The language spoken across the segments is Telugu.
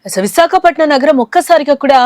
విశాఖపట్నం నగరం ఒక్కసారిగా కూడా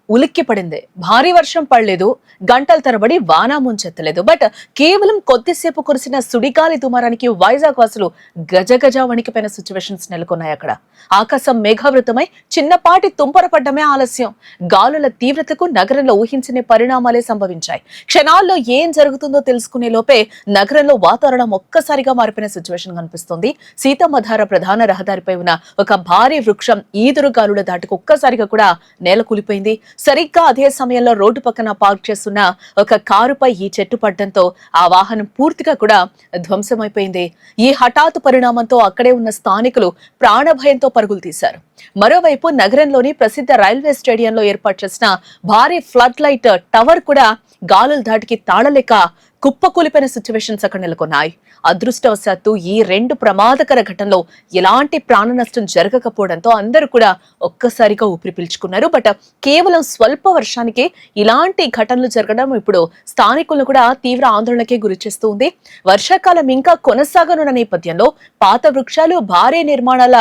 ఉలిక్కి పడింది. భారీ వర్షం పడలేదు, గంటల తరబడి వాన ముంచెత్తలేదు. బట్ కేవలం కొద్దిసేపు కురిసిన సుడిగాలి దుమారానికి వైజాగ్ వాసులు గజగజ వణికిపోయిన సిచ్యువేషన్స్ నెలకొన్నాయి. అక్కడ ఆకాశం మేఘావృతమై చిన్నపాటి తుంపర పడ్డమే ఆలస్యం. గాలుల తీవ్రతకు నగరంలో ఊహించని పరిణామాలే సంభవించాయి. క్షణాల్లో ఏం జరుగుతుందో తెలుసుకునే లోపే నగరంలో వాతావరణం ఒక్కసారిగా మారిపోయిన సిచ్యువేషన్ కనిపిస్తోంది. సీతమ్మధార ప్రధాన రహదారిపై ఉన్న ఒక భారీ వృక్షం ఈదురు గాలుల దాటికి ఒక్కసారిగా కూడా నేల కూలిపోయింది. సరిగ్గా అదే సమయంలో రోడ్డు పక్కన పార్క్ చేస్తున్న ఒక కారుపై ఈ చెట్టు పడడంతో ఆ వాహనం పూర్తిగా కూడా ధ్వంసమైపోయింది. ఈ హఠాత్ పరిణామంతో అక్కడే ఉన్న స్థానికులు ప్రాణభయంతో పరుగులు తీశారు. మరోవైపు నగరంలోని ప్రసిద్ధ రైల్వే స్టేడియంలో ఏర్పాటు చేసిన భారీ ఫ్లడ్ లైట్ టవర్ కూడా గాలుల దాటికి తాళలేక కుప్పకూలిపోయిన సిచ్యువేషన్స్ అక్కడ నెలకొన్నాయి. అదృష్టవశాత్తు ఈ రెండు ప్రమాదకర ఘటనలో ఎలాంటి ప్రాణ నష్టం జరగకపోవడంతో అందరూ కూడా ఒక్కసారిగా ఊపిరి పీల్చుకున్నారు. బట్ కేవలం స్వల్ప వర్షానికే ఇలాంటి ఘటనలు జరగడం ఇప్పుడు స్థానికులను కూడా తీవ్ర ఆందోళనకే గురి చేస్తూ ఉంది. వర్షాకాలం ఇంకా కొనసాగనున్న నేపథ్యంలో పాత వృక్షాలు, భారీ నిర్మాణాల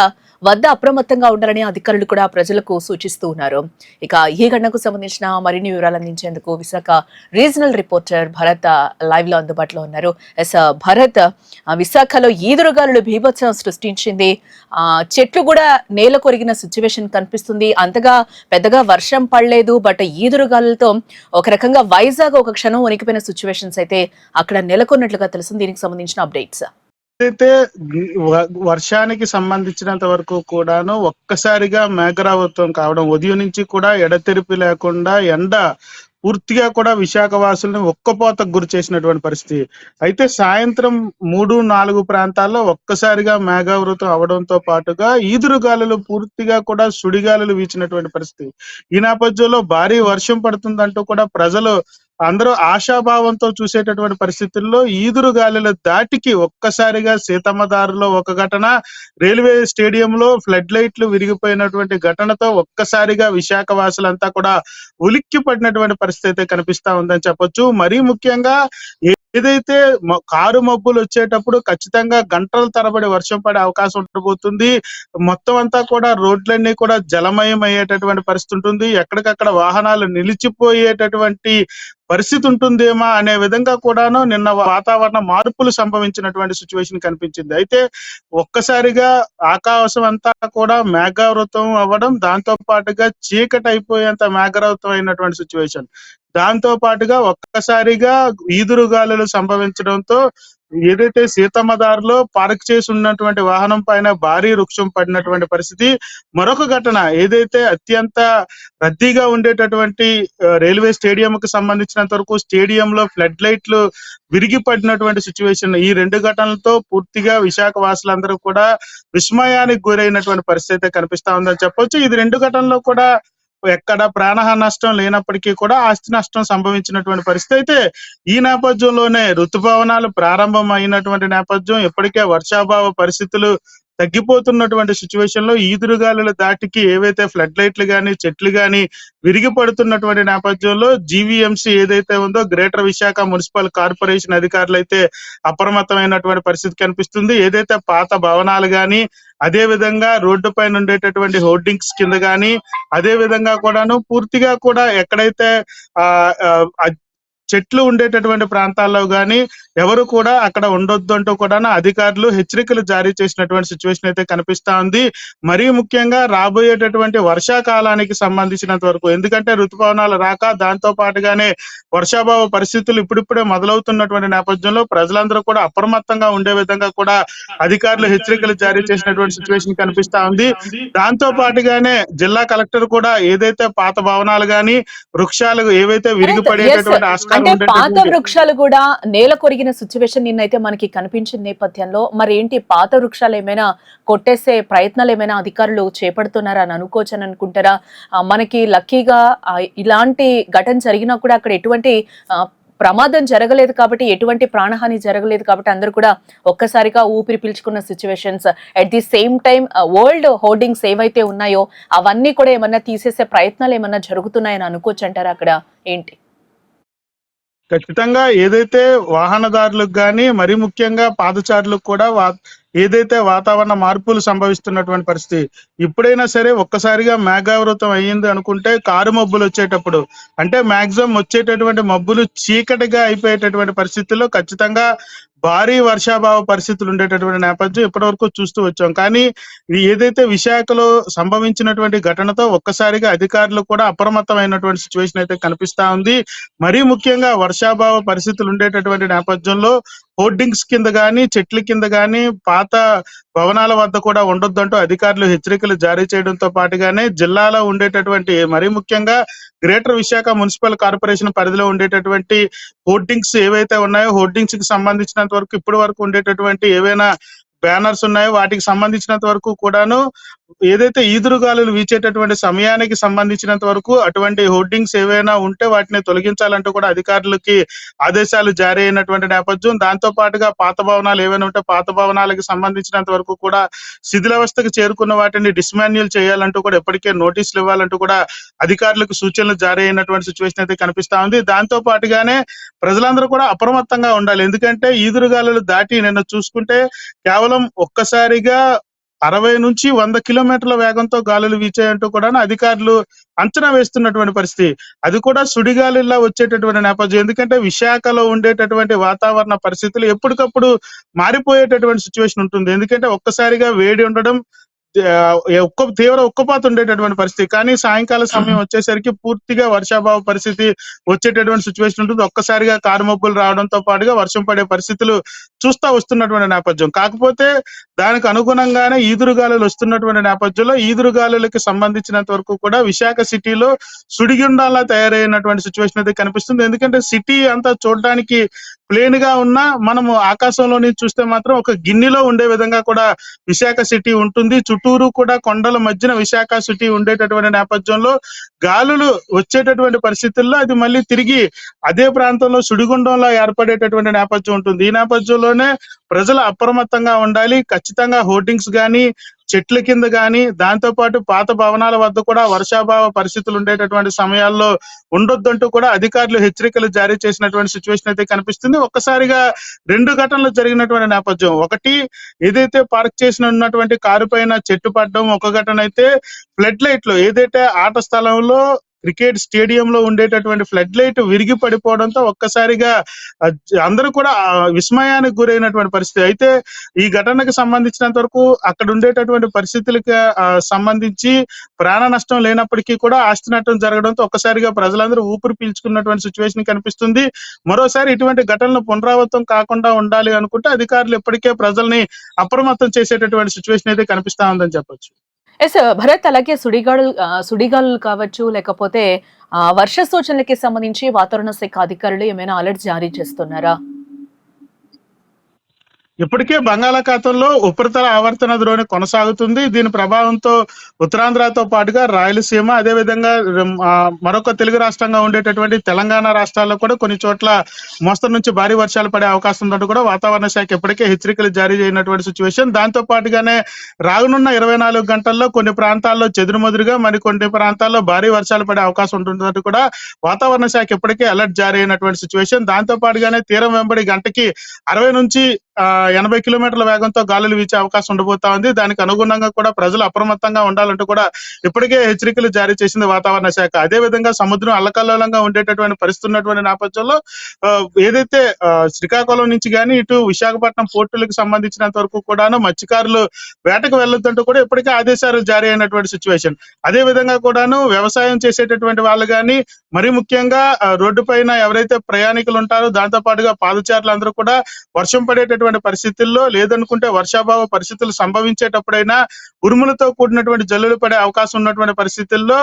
వద్ద అప్రమత్తంగా ఉండాలని అధికారులు కూడా ప్రజలకు సూచిస్తూ ఉన్నారు. ఇక ఈ ఘటనకు సంబంధించిన మరిన్ని వివరాలు అందించేందుకు Visakha regional reporter Bharat live లో అందుబాటులో ఉన్నారు. భరత్, విశాఖలో ఈదురుగాలులు బీభత్సం సృష్టించింది. చెట్లు కూడా నేల కొరిగిన సిచ్యువేషన్ కనిపిస్తుంది. అంతగా పెద్దగా వర్షం పడలేదు, బట్ ఈదురుగాలులతో ఒక రకంగా వైజాగ్ ఒక క్షణం వణికిపోయిన సిచ్యువేషన్స్ అయితే అక్కడ నెలకొన్నట్లుగా తెలుస్తుంది. దీనికి సంబంధించిన అప్డేట్స్ అయితే వర్షానికి సంబంధించినంత వరకు కూడాను ఒక్కసారిగా మేఘరావృతం కావడం, ఉదయం నుంచి కూడా ఎడతెరిపి లేకుండా ఎండ పూర్తిగా కూడా విశాఖ వాసులను ఒక్కపోతకు గురి చేసినటువంటి పరిస్థితి. అయితే సాయంత్రం 3-4 ప్రాంతాల్లో ఒక్కసారిగా మేఘావృతం అవడంతో పాటుగా ఈదురుగాలులు పూర్తిగా కూడా సుడిగాలులు వీచినటువంటి పరిస్థితి. ఈ నేపథ్యంలో భారీ వర్షం పడుతుందంటూ కూడా ప్రజలు అందరూ ఆశాభావంతో చూసేటటువంటి పరిస్థితుల్లో ఈదురుగాలుల దాటికి ఒక్కసారిగా సీతమ్మదారులో ఒక ఘటన, రైల్వే స్టేడియంలో ఫ్లడ్ లైట్లు విరిగిపోయినటువంటి ఘటనతో ఒక్కసారిగా విశాఖ వాసులంతా కూడా ఉలిక్కి పడినటువంటి పరిస్థితి అయితే కనిపిస్తా ఉందని చెప్పొచ్చు. మరీ ముఖ్యంగా ఏదైతే కారు మబ్బులు వచ్చేటప్పుడు ఖచ్చితంగా గంటల తరబడి వర్షం పడే అవకాశం ఉండబోతుంది. మొత్తం అంతా కూడా రోడ్లన్నీ కూడా జలమయం అయ్యేటటువంటి పరిస్థితి ఉంటుంది. ఎక్కడికక్కడ వాహనాలు నిలిచిపోయేటటువంటి పరిస్థితి ఉంటుందేమో అనే విధంగా కూడాను నిన్న వాతావరణ మార్పులు సంభవించినటువంటి సిచ్యువేషన్ కనిపించింది. అయితే ఒక్కసారిగా ఆకాశం అంతా కూడా మేఘావృతం అవ్వడం, దాంతో పాటుగా చీకటి అయిపోయేంత మేఘావృతం అయినటువంటి సిచ్యువేషన్, దాంతో పాటుగా ఒక్కసారిగా ఈదురుగాలులు సంభవించడంతో ఏదైతే సీతమ్మదారిలో పార్క్ చేసి ఉన్నటువంటి వాహనం పైన భారీ వృక్షం పడినటువంటి పరిస్థితి. మరొక ఘటన ఏదైతే అత్యంత రద్దీగా ఉండేటటువంటి రైల్వే స్టేడియం కు సంబంధించినంత వరకు స్టేడియంలో ఫ్లడ్ లైట్లు విరిగి పడినటువంటి సిచ్యువేషన్. ఈ రెండు ఘటనలతో పూర్తిగా విశాఖ వాసులందరూ కూడా విస్మయానికి గురైనటువంటి పరిస్థితి అయితే కనిపిస్తా ఉందని చెప్పొచ్చు. ఇది రెండు ఘటనలో కూడా ఎక్కడ ప్రాణహాని నష్టం లేనప్పటికీ కూడా ఆస్తి నష్టం సంభవించినటువంటి పరిస్థితి. అయితే ఈ నేపథ్యంలోనే ఋతుపవనాలు ప్రారంభం అయినటువంటి నేపథ్యం, ఇప్పటికే వర్షాభావ పరిస్థితులు తగ్గిపోతున్నటువంటి సిచ్యువేషన్ లో ఈదురుగాలుల దాటికి ఏవైతే ఫ్లడ్ లైట్లు గాని, చెట్లు గాని విరిగి పడుతున్నటువంటి నేపథ్యంలో జీవీఎంసీ ఏదైతే ఉందో గ్రేటర్ విశాఖ మున్సిపల్ కార్పొరేషన్ అధికారులు అయితే అప్రమత్తమైనటువంటి పరిస్థితి కనిపిస్తుంది. ఏదైతే పాత భవనాలు గాని, అదే విధంగా రోడ్డు పైన ఉండేటటువంటి హోర్డింగ్స్ కింద గాని, అదే విధంగా కూడాను పూర్తిగా కూడా ఎక్కడైతే చెట్లు ఉండేటటువంటి ప్రాంతాల్లో గాని ఎవరు కూడా అక్కడ ఉండొద్దు అంటూ కూడా అధికారులు హెచ్చరికలు జారీ చేసినటువంటి సిచ్యువేషన్ అయితే కనిపిస్తా ఉంది. మరీ ముఖ్యంగా రాబోయేటటువంటి వర్షాకాలానికి సంబంధించినంత వరకు, ఎందుకంటే ఋతుపవనాలు రాక దాంతో పాటుగానే వర్షాభావ పరిస్థితులు ఇప్పుడిప్పుడే మొదలవుతున్నటువంటి నేపథ్యంలో ప్రజలందరూ కూడా అప్రమత్తంగా ఉండే విధంగా కూడా అధికారులు హెచ్చరికలు జారీ చేసినటువంటి సిచ్యువేషన్ కనిపిస్తా ఉంది. దాంతో పాటుగానే జిల్లా కలెక్టర్ కూడా ఏదైతే పాత భవనాలు గాని, వృక్షాలు ఏవైతే విరిగిపడేటటువంటి ఆస్కారం, అంటే పాత వృక్షాలు కూడా నేల కొరిగిన సిచ్యువేషన్ నిన్నైతే మనకి కనిపించిన నేపథ్యంలో మరి ఏంటి, పాత వృక్షాలు ఏమైనా కొట్టేసే ప్రయత్నాలు ఏమైనా అధికారులు చేపడుతున్నారా అని అనుకోవచ్చు అని అనుకుంటారా? మనకి లక్కీగా ఇలాంటి ఘటన జరిగినా కూడా అక్కడ ఎటువంటి ప్రమాదం జరగలేదు కాబట్టి, ఎటువంటి ప్రాణహాని జరగలేదు కాబట్టి అందరూ కూడా ఒక్కసారిగా ఊపిరి పీల్చుకున్న situations. At the same time world hoardings ఏవైతే ఉన్నాయో అవన్నీ కూడా ఏమన్నా తీసేసే ప్రయత్నాలు ఏమన్నా జరుగుతున్నాయని అనుకోవచ్చు అంటారా? అక్కడ ఏంటి? ఖచ్చితంగా ఏదైతే వాహనదారులకు గాని, మరి ముఖ్యంగా పాదచారులకు కూడా ఏదైతే వాతావరణ మార్పులు సంభవిస్తున్నటువంటి పరిస్థితి. ఇప్పుడైనా సరే ఒక్కసారిగా మేఘావృతం అయ్యింది అనుకుంటే కారు మబ్బులు వచ్చేటప్పుడు, అంటే మాక్సిమం వచ్చేటటువంటి మబ్బులు చీకటిగా అయిపోయేటటువంటి పరిస్థితుల్లో ఖచ్చితంగా భారీ వర్షాభావ పరిస్థితులు ఉండేటటువంటి నేపథ్యం ఇప్పటివరకు చూస్తూ వచ్చాం. కానీ ఇది ఏదైతే విశాఖలో సంభవించినటువంటి ఘటనతో ఒక్కసారిగా అధికారులు కూడా అప్రమత్తమైనటువంటి సిచ్యువేషన్ అయితే కనిపిస్తా ఉంది. మరీ ముఖ్యంగా వర్షాభావ పరిస్థితులు ఉండేటటువంటి నేపథ్యంలో హోర్డింగ్స్ కింద గానీ, చెట్ల కింద గానీ, పాత భవనాల వద్ద కూడా ఉండొద్దంటూ అధికారులు హెచ్చరికలు జారీ చేయడంతో పాటుగానే జిల్లాలో ఉండేటటువంటి మరీ ముఖ్యంగా గ్రేటర్ విశాఖ మున్సిపల్ కార్పొరేషన్ పరిధిలో ఉండేటటువంటి హోర్డింగ్స్ ఏవైతే ఉన్నాయో, హోర్డింగ్స్ కి సంబంధించినంత వరకు ఇప్పటి వరకు ఉండేటటువంటి ఏవైనా బ్యానర్స్ ఉన్నాయో వాటికి సంబంధించినంత వరకు కూడాను ఏదైతే ఈదురుగాలులు వీచేటటువంటి సమయానికి సంబంధించినంత వరకు అటువంటి హోర్డింగ్స్ ఏవైనా ఉంటే వాటిని తొలగించాలంటూ కూడా అధికారులకి ఆదేశాలు జారీ అయినటువంటి నేపథ్యం. దాంతో పాటుగా పాత భవనాలు ఏవైనా ఉంటే పాత భవనాలకు సంబంధించినంత వరకు కూడా శిథిలావస్థకు చేరుకున్న వాటిని డిస్మాన్యుల్ చేయాలంటూ కూడా ఎప్పటికే నోటీసులు ఇవ్వాలంటూ కూడా అధికారులకు సూచనలు జారీ అయినటువంటి సిచ్యువేషన్ అయితే కనిపిస్తా ఉంది. దాంతో పాటుగానే ప్రజలందరూ కూడా అప్రమత్తంగా ఉండాలి. ఎందుకంటే ఈదురుగాలులు దాటి నిన్న చూసుకుంటే కేవలం ఒక్కసారిగా 60 నుంచి 100 కిలోమీటర్ల వేగంతో గాలులు వీచాయంటూ కూడా అధికారులు అంచనా వేస్తున్నటువంటి పరిస్థితి. అది కూడా సుడిగాలిలా వచ్చేటటువంటి నేపథ్యం. ఎందుకంటే విశాఖలో ఉండేటటువంటి వాతావరణ పరిస్థితులు ఎప్పటికప్పుడు మారిపోయేటటువంటి సిచ్యువేషన్ ఉంటుంది. ఎందుకంటే ఒక్కసారిగా వేడి ఉండడం, తీవ్ర ఉక్కపోత ఉండేటటువంటి పరిస్థితి. కానీ సాయంకాల సమయం వచ్చేసరికి పూర్తిగా వర్షాభావ పరిస్థితి వచ్చేటటువంటి సిచ్యువేషన్ ఉంటుంది. ఒక్కసారిగా కారు మబ్బులు రావడంతో పాటుగా వర్షం పడే పరిస్థితులు చూస్తా వస్తున్నటువంటి నేపథ్యం. కాకపోతే దానికి అనుగుణంగానే ఈదురుగాలులు వస్తున్నటువంటి నేపథ్యంలో ఈదురుగాలులకి సంబంధించినంత వరకు కూడా విశాఖ సిటీలో సుడిగుండాలా తయారైనటువంటి సిచ్యువేషన్ అయితే కనిపిస్తుంది. ఎందుకంటే సిటీ అంతా చూడడానికి ప్లేన్ గా ఉన్నా మనము ఆకాశంలో నుంచి చూస్తే మాత్రం ఒక గిన్నెలో ఉండే విధంగా కూడా విశాఖ సిటీ ఉంటుంది. చుట్టూరు కూడా కొండల మధ్యన విశాఖ సిటీ ఉండేటటువంటి నేపథ్యంలో గాలులు వచ్చేటటువంటి పరిస్థితుల్లో అది మళ్ళీ తిరిగి అదే ప్రాంతంలో సుడిగుండంలా ఏర్పడేటటువంటి నేపథ్యం ఉంటుంది. ఈ నేపథ్యంలోనే ప్రజలు అప్రమత్తంగా ఉండాలి. ఖచ్చితంగా హోర్డింగ్స్ గానీ, చెట్ల కింద గానీ, దాంతో పాటు పాత భవనాల వద్ద కూడా వర్షాభావ పరిస్థితులు ఉండేటటువంటి సమయాల్లో ఉండొద్దంటూ కూడా అధికారులు హెచ్చరికలు జారీ చేసినటువంటి సిచ్యువేషన్ అయితే కనిపిస్తుంది. ఒక్కసారిగా 2 ఘటనలు జరిగినటువంటి నేపథ్యం. ఒకటి ఏదైతే పార్క్ చేసిన ఉన్నటువంటి కారు పైన చెట్టు పడడం ఒక ఘటన అయితే, ఫ్లడ్ లైట్లు ఏదైతే ఆట స్థలంలో క్రికెట్ స్టేడియంలో ఉండేటటువంటి ఫ్లడ్ లైట్ విరిగి పడిపోవడంతో ఒక్కసారిగా అందరూ కూడా విస్మయానికి గురైనటువంటి పరిస్థితి. అయితే ఈ ఘటనకు సంబంధించినంత వరకు అక్కడ ఉండేటటువంటి పరిస్థితులకు సంబంధించి ప్రాణ నష్టం లేనప్పటికీ కూడా ఆస్తి నష్టం జరగడంతో ఒక్కసారిగా ప్రజలందరూ ఊపిరి పీల్చుకున్నటువంటి సిచ్యువేషన్ కనిపిస్తుంది. మరోసారి ఇటువంటి ఘటనలు పునరావృతం కాకుండా ఉండాలి అనుకుంటే అధికారులు ఇప్పటికే ప్రజల్ని అప్రమత్తం చేసేటటువంటి సిచ్యువేషన్ అయితే కనిపిస్తా ఉందని చెప్పొచ్చు. ఎస్ భరత్, అలాగే సుడిగాలులు కావచ్చు, లేకపోతే వర్ష సూచనలకి సంబంధించి వాతావరణ శాఖ అధికారులు ఏమైనా అలర్ట్ జారీ చేస్తున్నారా? ఇప్పటికే బంగాళాఖాతంలో ఉపరితల ఆవర్తన ద్రోణి కొనసాగుతుంది. దీని ప్రభావంతో ఉత్తరాంధ్రతో పాటుగా రాయలసీమ, అదేవిధంగా మరొక తెలుగు రాష్ట్రంగా ఉండేటటువంటి తెలంగాణ రాష్ట్రాల్లో కూడా కొన్ని చోట్ల మోస్తరు నుంచి భారీ వర్షాలు పడే అవకాశం ఉందంటూ కూడా వాతావరణ శాఖ ఇప్పటికే హెచ్చరికలు జారీ చేయనటువంటి సిచ్యువేషన్. దాంతో పాటుగానే రానున్న 24 గంటల్లో కొన్ని ప్రాంతాల్లో చెదురుమదురుగా, మరికొన్ని ప్రాంతాల్లో భారీ వర్షాలు పడే అవకాశం ఉంటుందంటూ కూడా వాతావరణ శాఖ ఇప్పటికే అలర్ట్ జారీ అయినటువంటి సిచ్యువేషన్. దాంతో పాటుగానే తీరం వెంబడి గంటకి 60 నుంచి 80 కిలోమీటర్ల వేగంతో గాలులు వీచే అవకాశం ఉండబోతా ఉంది. దానికి అనుగుణంగా కూడా ప్రజలు అప్రమత్తంగా ఉండాలంటూ కూడా ఇప్పటికే హెచ్చరికలు జారీ చేసింది వాతావరణ శాఖ. అదే విధంగా సముద్రం అల్లకల్లోలంగా ఉండేటటువంటి పరిస్థితి ఉన్నటువంటి నేపథ్యంలో ఏదైతే శ్రీకాకుళం నుంచి కానీ ఇటు విశాఖపట్నం పోర్టులకు సంబంధించినంత వరకు కూడాను మత్స్యకారులు వేటకు వెళ్ళొద్దంటూ కూడా ఇప్పటికే ఆదేశాలు జారీ అయినటువంటి సిచ్యువేషన్. అదే విధంగా కూడాను వ్యవసాయం చేసేటటువంటి వాళ్ళు కానీ, మరి ముఖ్యంగా రోడ్డు పైన ఎవరైతే ప్రయాణికులు ఉంటారో దాంతో పాటుగా పాదచారులందరూ కూడా వర్షం పడేటటువంటి పరిస్థితుల్లో, లేదనుకుంటే వర్షాభావ పరిస్థితులు సంభవించేటప్పుడైనా ఉరుములతో కూడినటువంటి జల్లులు పడే అవకాశం ఉన్నటువంటి పరిస్థితుల్లో,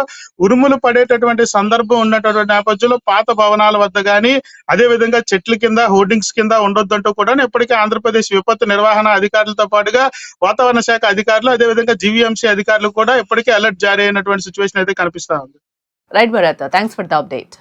ఉరుములు పడేటటువంటి సందర్భం ఉన్నటువంటి నేపథ్యంలో పాత భవనాల వద్ద కానీ, అదే విధంగా చెట్ల కింద, హోర్డింగ్స్ కింద ఉండొద్దంటూ కూడా ఇప్పటికే ఆంధ్రప్రదేశ్ విపత్తు నిర్వహణ అధికారులతో పాటుగా వాతావరణ శాఖ అధికారులు, అదే విధంగా జీవీఎంసీ అధికారులు కూడా ఇప్పటికే అలర్ట్ జారీ అయినటువంటి సిచ్యువేషన్ అయితే కనిపిస్తా ఉంది. Right Bharat, thanks for the update.